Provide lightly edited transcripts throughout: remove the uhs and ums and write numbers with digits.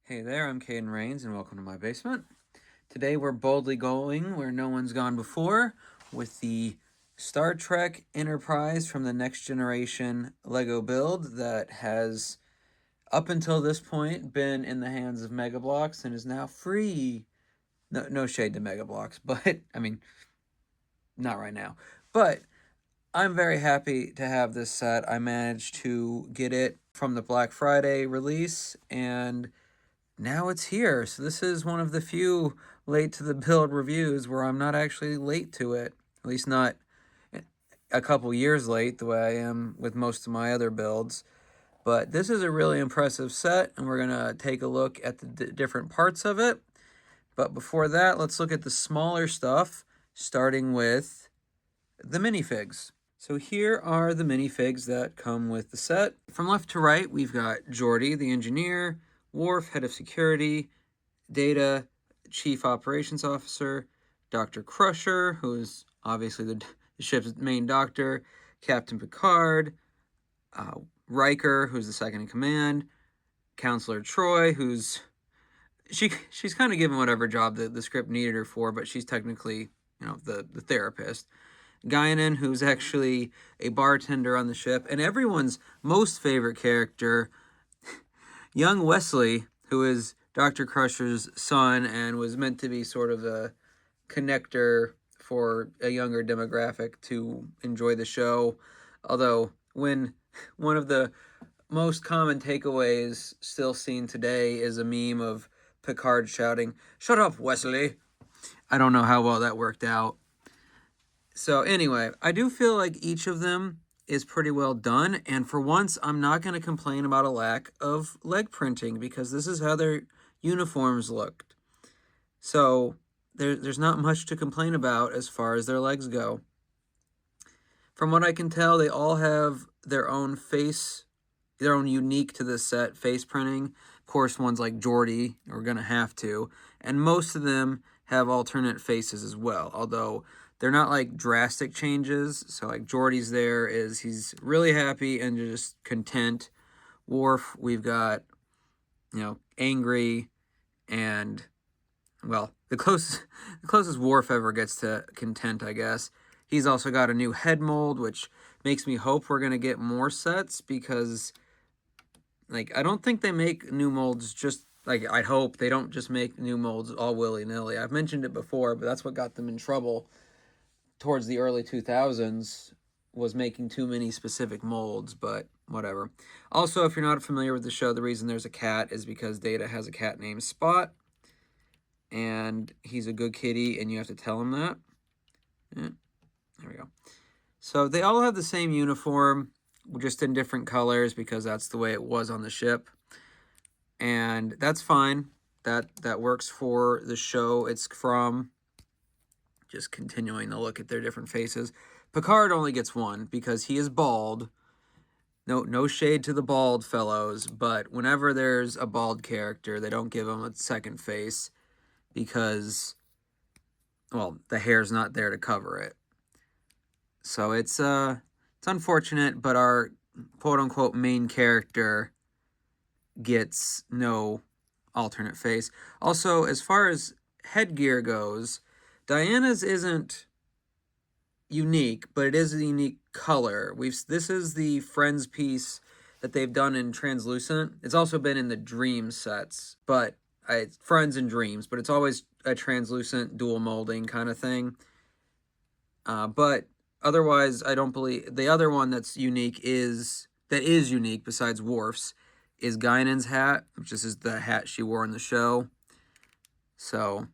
Hey there, I'm Caden Rains, and welcome to my basement. Today we're boldly going where no one's gone before with the Star Trek Enterprise from the Next Generation Lego build that has, up until this point, been in the hands of Mega Bloks and is now free. No shade to Mega Bloks, but, I mean, not right now. But I'm very happy to have this set. I managed to get it from the Black Friday release, and now it's here. So this is one of the few late to the build reviews where I'm not actually late to it. At least not a couple years late the way I am with most of my other builds. But this is a really impressive set, and we're going to take a look at the different parts of it. But before that, let's look at the smaller stuff, starting with the minifigs. So here are the minifigs that come with the set. From left to right, we've got Geordi, the engineer, Worf, head of security, Data, chief operations officer, Dr. Crusher, who is obviously the ship's main doctor, Captain Picard, Riker, who's the second in command, Counselor Troy, who's she's kind of given whatever job the script needed her for, but she's technically, the therapist. Guinan, who's actually a bartender on the ship, and everyone's most favorite character, young Wesley, who is Dr. Crusher's son and was meant to be sort of a connector for a younger demographic to enjoy the show. Although, when one of the most common takeaways still seen today is a meme of Picard shouting, "Shut up, Wesley!" I don't know how well that worked out. So anyway, I do feel like each of them is pretty well done, and for once, I'm not going to complain about a lack of leg printing because this is how their uniforms looked. So there's not much to complain about as far as their legs go. From what I can tell, they all have their own unique to this set face printing. Of course, ones like Geordi are going to have to, and most of them have alternate faces as well, although they're not like drastic changes. So like Geordi's he's really happy and just content. Worf, we've got, angry and, well, the closest Worf ever gets to content, I guess. He's also got a new head mold, which makes me hope we're going to get more sets because, I don't think they make new molds I hope they don't just make new molds all willy-nilly. I've mentioned it before, but that's what got them in trouble towards the early 2000s, was making too many specific molds, but whatever. Also, if you're not familiar with the show, the reason there's a cat is because Data has a cat named Spot, and he's a good kitty, and you have to tell him that. Yeah, there we go. So they all have the same uniform, just in different colors because that's the way it was on the ship. And that's fine. That works for the show it's from. Just continuing to look at their different faces. Picard only gets one because he is bald. No shade to the bald fellows, but whenever there's a bald character, they don't give him a second face because, well, the hair's not there to cover it. So it's unfortunate, but our quote-unquote main character gets no alternate face. Also, as far as headgear goes, Diana's isn't unique, but it is a unique color. This is the Friends piece that they've done in translucent. It's also been in the Dream sets, but it's Friends and Dreams, but it's always a translucent dual molding kind of thing. But otherwise, I don't believe the other one that's unique is unique besides Worf's is Guinan's hat, which is the hat she wore in the show. So,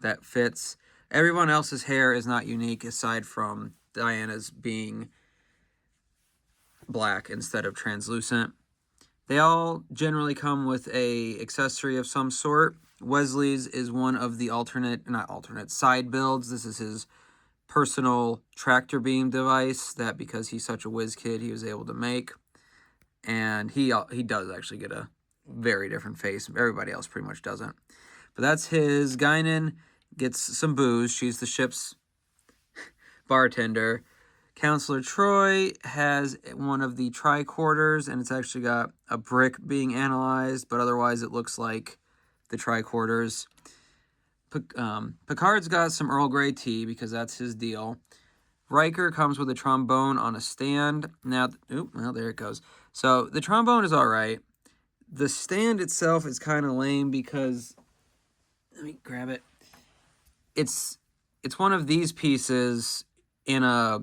that fits. Everyone else's hair is not unique aside from Diana's being black instead of translucent. They all generally come with a accessory of some sort. Wesley's is one of the side builds. This is his personal tractor beam device that, because he's such a whiz kid, he was able to make. And he does actually get a very different face. Everybody else pretty much doesn't. But that's his. Guinan gets some booze. She's the ship's bartender. Counselor Troy has one of the tricorders, and it's actually got a brick being analyzed, but otherwise it looks like the tricorders. Picard's got some Earl Grey tea because that's his deal. Riker comes with a trombone on a stand. Now, well, there it goes. So the trombone is all right. The stand itself is kind of lame because, let me grab it. It's one of these pieces in a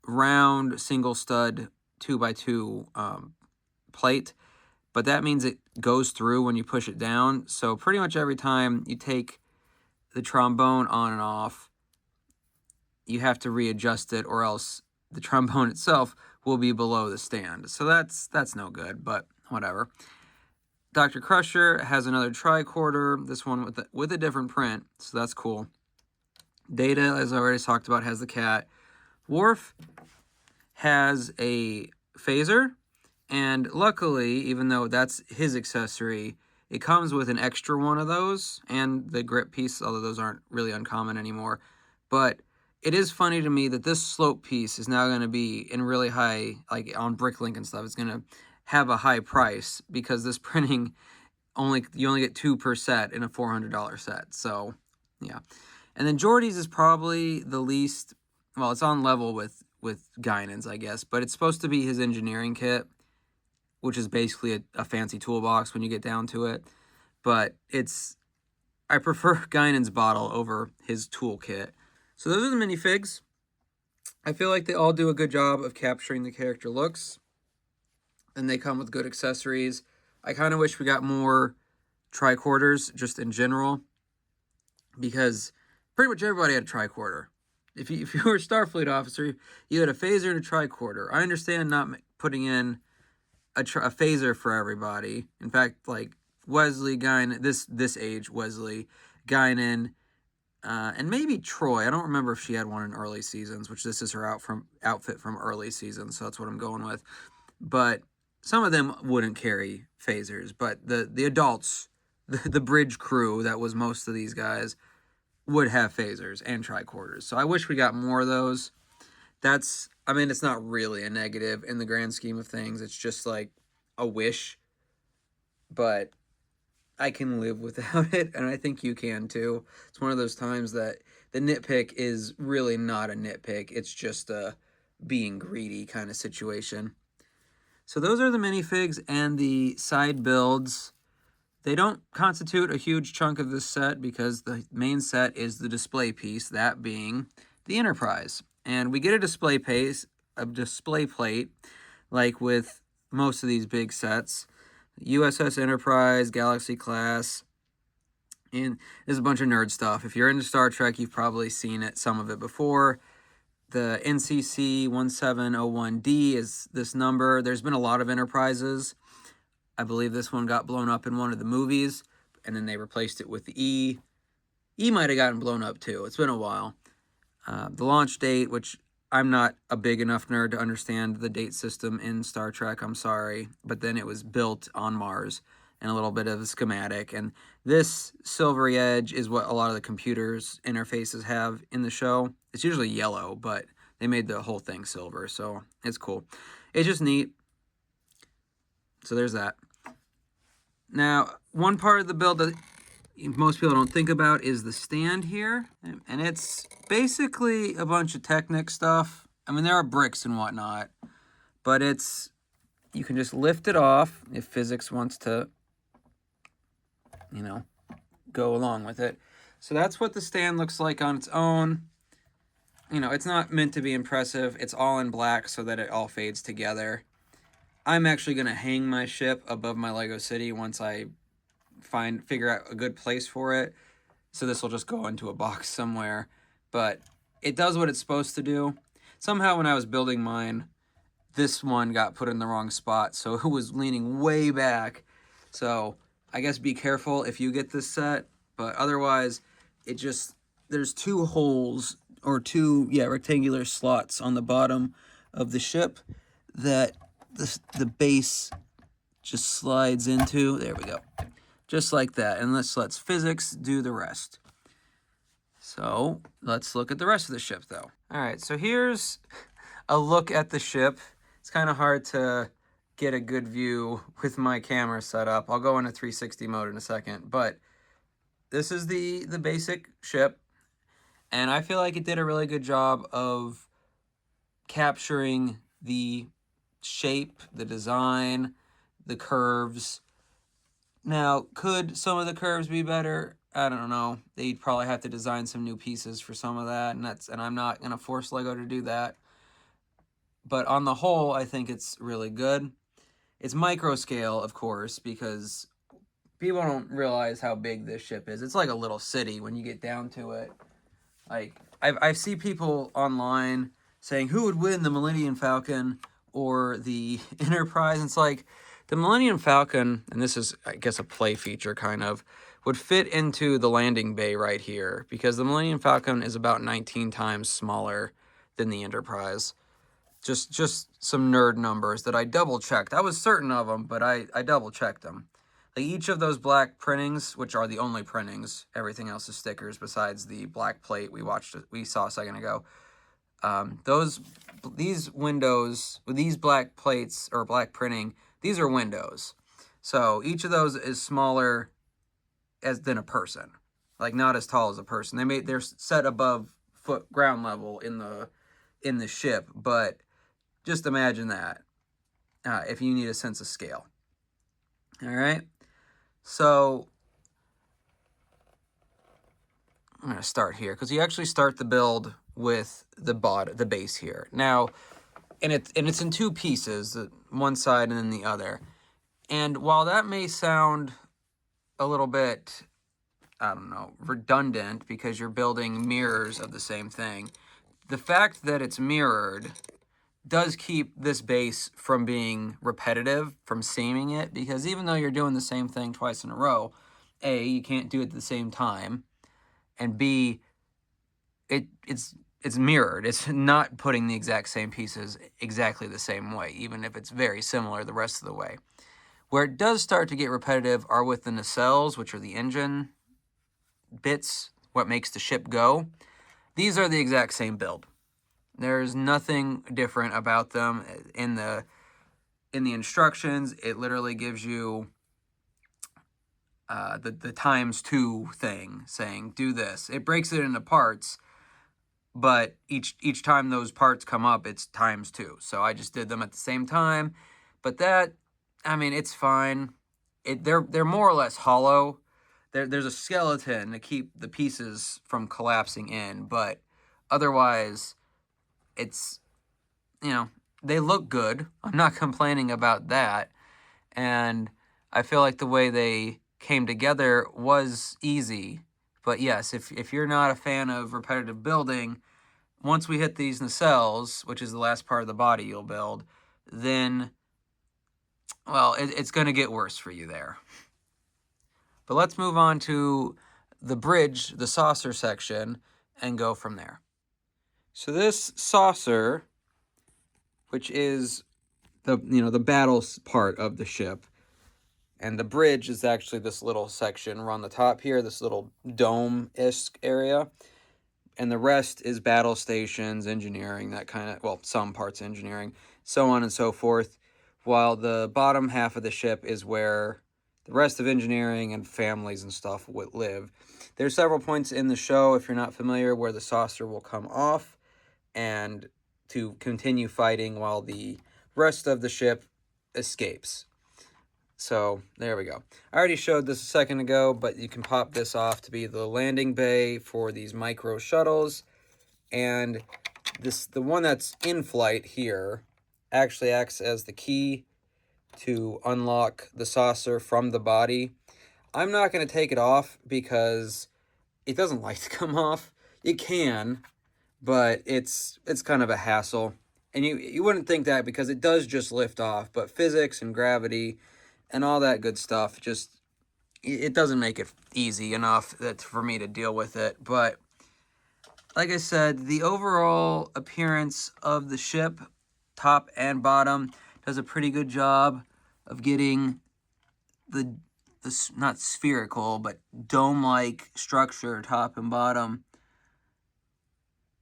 round single stud 2x2 plate, but that means it goes through when you push it down. So pretty much every time you take the trombone on and off, you have to readjust it, or else the trombone itself will be below the stand. So that's no good, but whatever. Dr. Crusher has another tricorder, this one with a different print, so that's cool. Data, as I already talked about, has the cat. Worf has a phaser, and luckily, even though that's his accessory, it comes with an extra one of those, and the grip piece, although those aren't really uncommon anymore. But it is funny to me that this slope piece is now going to be in really high, like on Bricklink and stuff, it's going to have a high price, because this printing, you only get 2 per set in a $400 set. So, yeah. And then Geordi's is probably the least, well, it's on level with Guinan's, I guess, but it's supposed to be his engineering kit, which is basically a fancy toolbox when you get down to it. But I prefer Guinan's bottle over his toolkit. So those are the minifigs. I feel like they all do a good job of capturing the character looks, and they come with good accessories. I kind of wish we got more tricorders just in general, because pretty much everybody had a tricorder. If you were a Starfleet officer, you had a phaser and a tricorder. I understand not putting in a phaser for everybody. In fact, like Wesley, Guinan, this age, Wesley, Guinan, and maybe Troy. I don't remember if she had one in early seasons, which this is her outfit from early seasons, so that's what I'm going with. But some of them wouldn't carry phasers, but the adults, the bridge crew that was most of these guys, would have phasers and tricorders. So I wish we got more of those. It's not really a negative in the grand scheme of things. It's just like a wish, but I can live without it, and I think you can too. It's one of those times that the nitpick is really not a nitpick. It's just a being greedy kind of situation. So those are the minifigs and the side builds. They don't constitute a huge chunk of this set because the main set is the display piece, that being the Enterprise. And we get a display plate, like with most of these big sets. USS Enterprise, Galaxy Class, and there's a bunch of nerd stuff. If you're into Star Trek, you've probably seen some of it before. The NCC 1701D is this number. There's been a lot of Enterprises. I believe this one got blown up in one of the movies, and then they replaced it with the E. E might have gotten blown up too. It's been a while. The launch date, which I'm not a big enough nerd to understand the date system in Star Trek, I'm sorry. But then it was built on Mars, and a little bit of a schematic. And this silvery edge is what a lot of the computers interfaces have in the show. It's usually yellow, but they made the whole thing silver, so it's cool. It's just neat. So there's that. Now, one part of the build that most people don't think about is the stand here. And it's basically a bunch of Technic stuff. I mean, there are bricks and whatnot. But you can just lift it off if physics wants to, go along with it. So that's what the stand looks like on its own. It's not meant to be impressive. It's all in black so that it all fades together. I'm actually going to hang my ship above my Lego City once I figure out a good place for it. So this will just go into a box somewhere. But it does what it's supposed to do. Somehow when I was building mine, this one got put in the wrong spot, so it was leaning way back. So I guess be careful if you get this set. But otherwise, there's 2 holes, or 2 rectangular slots on the bottom of the ship that the base just slides into. There we go. Just like that. And let's physics do the rest. So let's look at the rest of the ship, though. All right, so here's a look at the ship. It's kind of hard to get a good view with my camera set up. I'll go into 360 mode in a second, but this is the basic ship, and I feel like it did a really good job of capturing the shape, the design, the curves. Now, could some of the curves be better? I don't know. They'd probably have to design some new pieces for some of that, and I'm not going to force Lego to do that. But on the whole, I think it's really good. It's micro scale, of course, because people don't realize how big this ship is. It's like a little city when you get down to it. Like, I see people online saying who would win, the Millennium Falcon or the Enterprise. And it's like the Millennium Falcon, and this is, I guess, a play feature kind of, would fit into the landing bay right here because the Millennium Falcon is about 19 times smaller than the Enterprise. Just some nerd numbers that I double checked. I was certain of them, but I double checked them. Like each of those black printings, which are the only printings, everything else is stickers besides the black plate we saw a second ago. These windows with these black plates or black printing, these are windows. So each of those is smaller than a person, like not as tall as a person. They're set above ground level in the ship, but just imagine that if you need a sense of scale. All right. So I'm going to start here because you actually start the build with the base here. Now, and it's in two pieces, one side and then the other. And while that may sound a little bit, I don't know, redundant because you're building mirrors of the same thing, the fact that it's mirrored does keep this base from being repetitive, from saming it, because even though you're doing the same thing twice in a row, A, you can't do it at the same time, and B, it's mirrored. It's not putting the exact same pieces exactly the same way, even if it's very similar the rest of the way. Where it does start to get repetitive are with the nacelles, which are the engine bits, what makes the ship go. These are the exact same build. There's nothing different about them. In the instructions, it literally gives you the ×2 thing saying do this. It breaks it into parts, but each time those parts come up, it's ×2. So I just did them at the same time. But that, I mean, it's fine. They're more or less hollow. There's a skeleton to keep the pieces from collapsing in, but otherwise, it's, they look good. I'm not complaining about that. And I feel like the way they came together was easy. But yes, if you're not a fan of repetitive building, once we hit these nacelles, which is the last part of the body you'll build, then, well, it's going to get worse for you there. But let's move on to the bridge, the saucer section, and go from there. So this saucer, which is the battle part of the ship, and the bridge is actually this little section around the top here, this little dome-esque area, and the rest is battle stations, engineering, that kind of, well, some parts engineering, so on and so forth, while the bottom half of the ship is where the rest of engineering and families and stuff would live. There's several points in the show, if you're not familiar, where the saucer will come off and to continue fighting while the rest of the ship escapes. So there we go. I already showed this a second ago, but you can pop this off to be the landing bay for these micro shuttles. And the one that's in flight here actually acts as the key to unlock the saucer from the body. I'm not going to take it off because it doesn't like to come off. It can, but it's kind of a hassle. And you wouldn't think that because it does just lift off, but physics and gravity and all that good stuff, just, it doesn't make it easy enough for me to deal with it. But like I said, the overall appearance of the ship, top and bottom, does a pretty good job of getting the not spherical, but dome-like structure, top and bottom,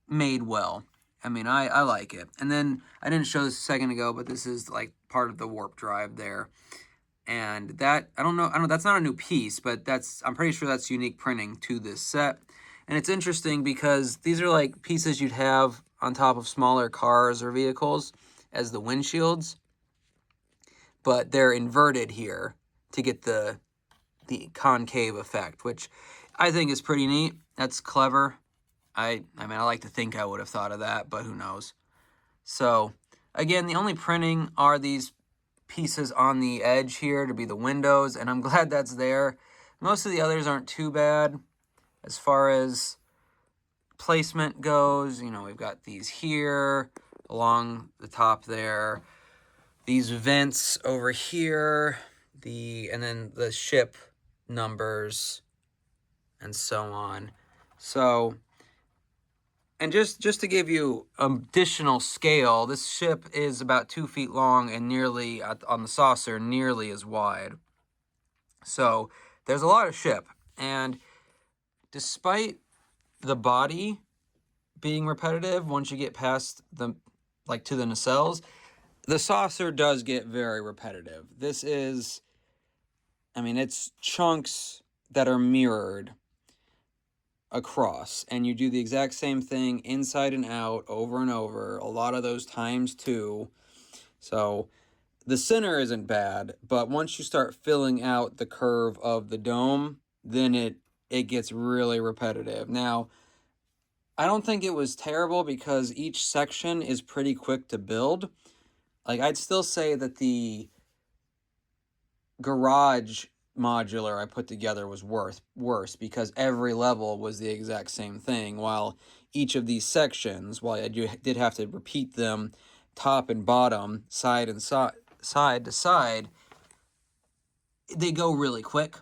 made well. I mean, I like it. And then I didn't show this a second ago, but this is like part of the warp drive there. And that, I don't know, that's not a new piece, but I'm pretty sure that's unique printing to this set. And it's interesting because these are like pieces you'd have on top of smaller cars or vehicles as the windshields, but they're inverted here to get the concave effect, which I think is pretty neat. That's clever. I mean, I like to think I would have thought of that, but who knows. So, again, the only printing are these pieces on the edge here to be the windows, and I'm glad that's there. Most of the others aren't too bad as far as placement goes. You know, we've got these here along the top there, these vents over here, and then the ship numbers and so on. So, and just to give you additional scale, this ship is about 2 feet long and nearly, on the saucer, nearly as wide. So there's a lot of ship. And despite the body being repetitive, once you get past to the nacelles, the saucer does get very repetitive. This is, I mean, it's chunks that are mirrored across, and you do the exact same thing inside and out over and over, a lot of those times too. So the center isn't bad, but once you start filling out the curve of the dome, then it gets really repetitive. Now, I don't think it was terrible because each section is pretty quick to build. Like, I'd still say that the garage modular I put together was worse because every level was the exact same thing, while each of these sections, while I did have to repeat them top and bottom, side to side, they go really quick.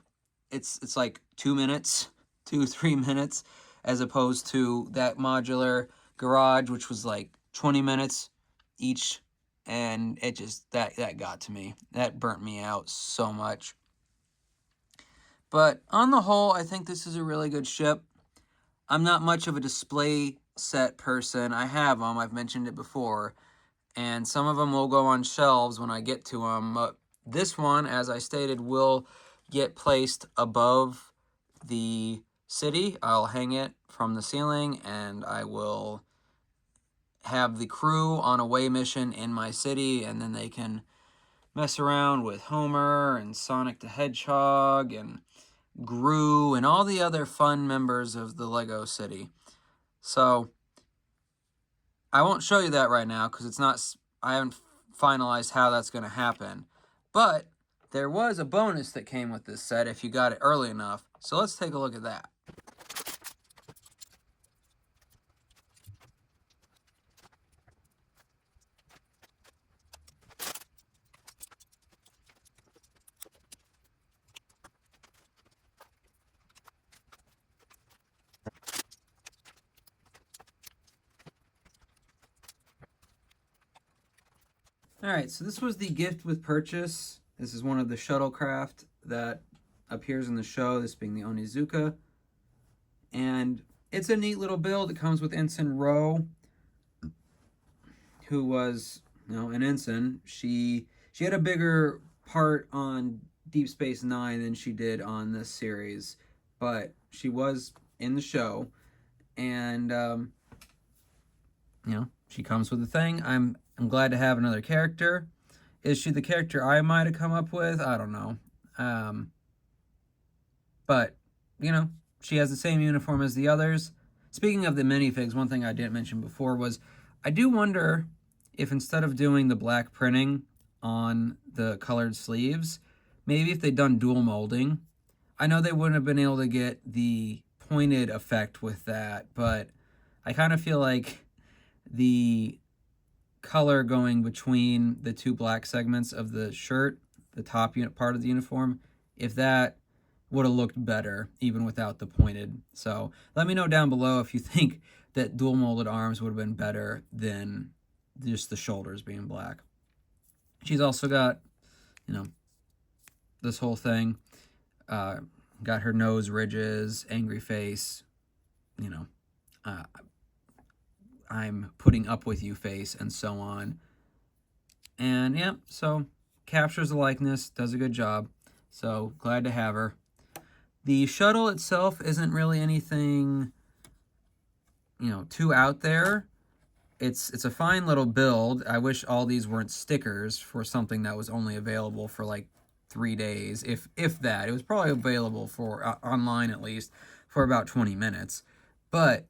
It's like 2 minutes, 3 minutes, as opposed to that modular garage, which was like 20 minutes each. And it just, that got to me. That burnt me out so much. But on the whole, I think this is a really good ship. I'm not much of a display set person. I have them. I've mentioned it before. And some of them will go on shelves when I get to them. But this one, as I stated, will get placed above the city. I'll hang it from the ceiling, and I will have the crew on a way mission in my city, and then they can mess around with Homer and Sonic the Hedgehog and Gru and all the other fun members of the Lego City. So I won't show you that right now because I haven't finalized how that's going to happen. But there was a bonus that came with this set if you got it early enough. So let's take a look at that. All right, so this was the gift with purchase. This is one of the shuttlecraft that appears in the show, this being the Onizuka. And it's a neat little build. It comes with Ensign Ro, who was, an ensign. She had a bigger part on Deep Space Nine than she did on this series, but she was in the show, and she comes with the thing. I'm glad to have another character. Is she the character I might have come up with? I don't know. But, she has the same uniform as the others. Speaking of the minifigs, one thing I didn't mention before was I do wonder if instead of doing the black printing on the colored sleeves, maybe if they'd done dual molding. I know they wouldn't have been able to get the pointed effect with that, but I kind of feel like the color going between the two black segments of the shirt, the top part of the uniform, if that would have looked better even without the pointed. So let me know down below if you think that dual molded arms would have been better than just the shoulders being black. She's also got, this whole thing. Got her nose ridges, angry face, I'm putting up with you face, and so on. And yeah, so captures the likeness, does a good job. So glad to have her. The shuttle itself isn't really anything, too out there. It's a fine little build. I wish all these weren't stickers for something that was only available for like 3 days, if that. It was probably available for online at least for about 20 minutes. But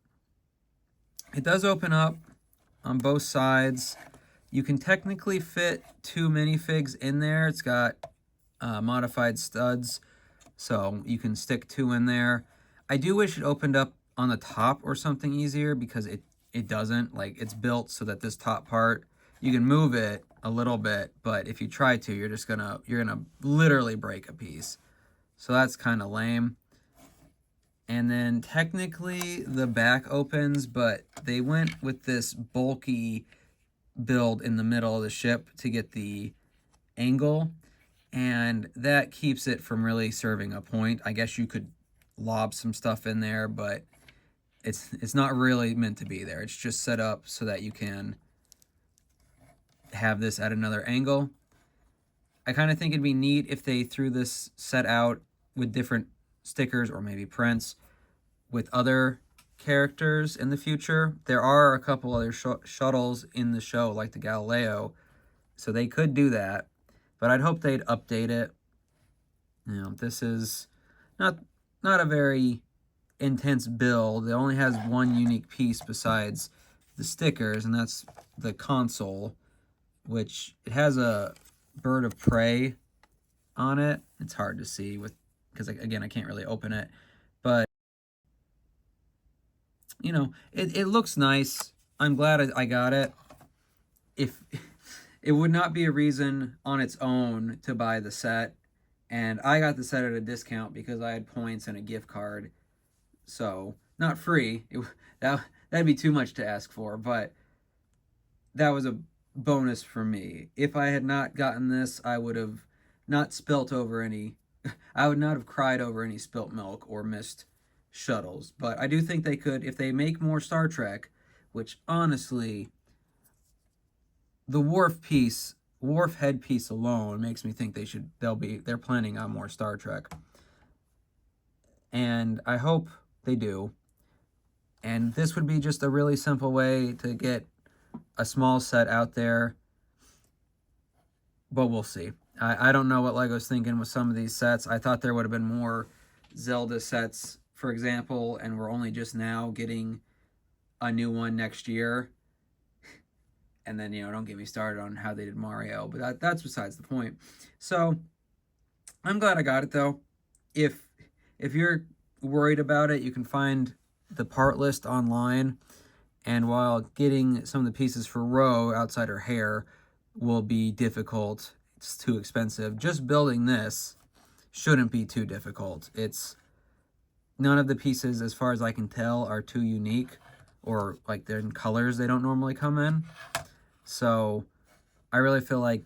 it does open up on both sides. You can technically fit 2 minifigs in there. It's got modified studs, so you can stick 2 in there. I do wish it opened up on the top or something easier, because it doesn't. Like, it's built so that this top part, you can move it a little bit, but if you try to, you're gonna literally break a piece. So that's kind of lame. And then technically the back opens, but they went with this bulky build in the middle of the ship to get the angle, and that keeps it from really serving a point. I guess you could lob some stuff in there, but it's not really meant to be there. It's just set up so that you can have this at another angle. I kind of think it'd be neat if they threw this set out with different stickers or maybe prints with other characters in the future. There are a couple other shuttles in the show, like the Galileo, so they could do that, but I'd hope they'd update it. This is not a very intense build. It only has one unique piece besides the stickers, and that's the console, which it has a bird of prey on it. It's hard to see because again, I can't really open it, but it looks nice. I'm glad I got it. If it would not be a reason on its own to buy the set, and I got the set at a discount because I had points and a gift card. So, not free. That'd be too much to ask for, but that was a bonus for me. If I had not gotten this, I would have not spilt over any I would not have cried over any spilt milk or missed shuttles. But I do think they could, if they make more Star Trek, which honestly, the Worf head piece alone makes me think they're planning on more Star Trek. And I hope they do. And this would be just a really simple way to get a small set out there. But we'll see. I don't know what LEGO's thinking with some of these sets. I thought there would have been more Zelda sets, for example, and we're only just now getting a new one next year. And then, don't get me started on how they did Mario, but that's besides the point. So, I'm glad I got it, though. If you're worried about it, you can find the part list online. And while getting some of the pieces for Ro outside her hair will be difficult, it's too expensive, just building this shouldn't be too difficult. None of the pieces, as far as I can tell, are too unique, or like they're in colors they don't normally come in. So I really feel like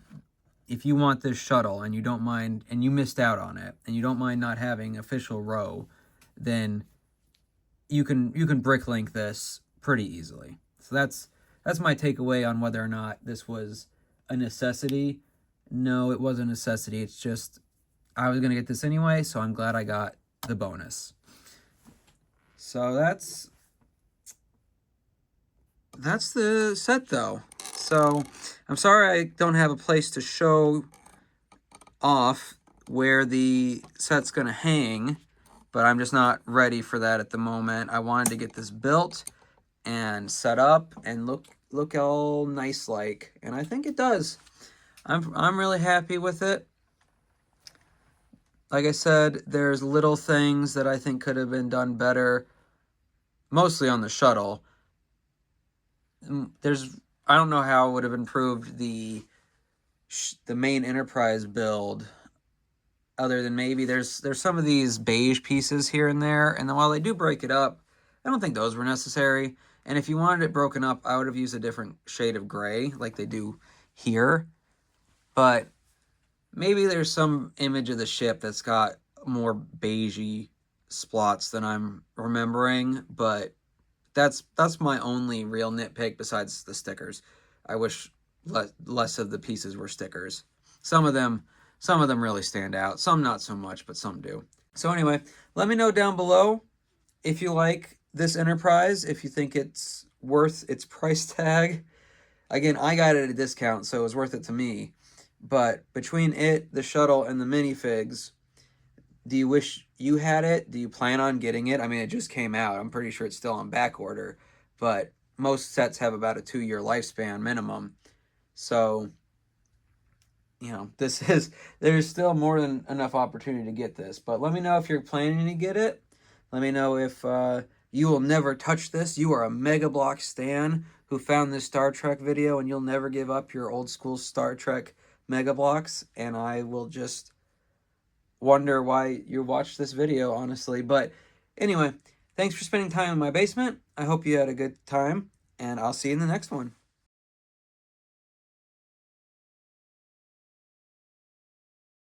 if you want this shuttle and you don't mind, and you missed out on it, and you don't mind not having official Ro, then you can bricklink this pretty easily. So that's my takeaway on whether or not this was a necessity. No, it was a necessity. It's just I was going to get this anyway, so I'm glad I got the bonus. So that's the set, though. So I'm sorry I don't have a place to show off where the set's going to hang, but I'm just not ready for that at the moment. I wanted to get this built and set up and look all nice like, and I think it does. I'm really happy with it. Like I said, there's little things that I think could have been done better, mostly on the shuttle. I don't know how it would have improved the main Enterprise build, other than maybe there's some of these beige pieces here and there, and then while they do break it up, I don't think those were necessary. And if you wanted it broken up, I would have used a different shade of gray like they do here. But maybe there's some image of the ship that's got more beigey splots than I'm remembering, but That's my only real nitpick besides the stickers. I wish less of the pieces were stickers. Some of them really stand out. Some not so much, but some do. So anyway, let me know down below if you like this Enterprise, if you think it's worth its price tag. Again, I got it at a discount, so it was worth it to me. But between it, the shuttle, and the minifigs, do you wish you had it? Do you plan on getting it? I mean, it just came out. I'm pretty sure it's still on back order, but most sets have about a 2-year lifespan minimum. So, you know, there's still more than enough opportunity to get this. But let me know if you're planning to get it. Let me know if you will never touch this. You are a Mega Block stan who found this Star Trek video and you'll never give up your old school Star Trek Mega Blocks. And I will just wonder why you watched this video, honestly. But anyway, thanks for spending time in my basement. I hope you had a good time, and I'll see you in the next one.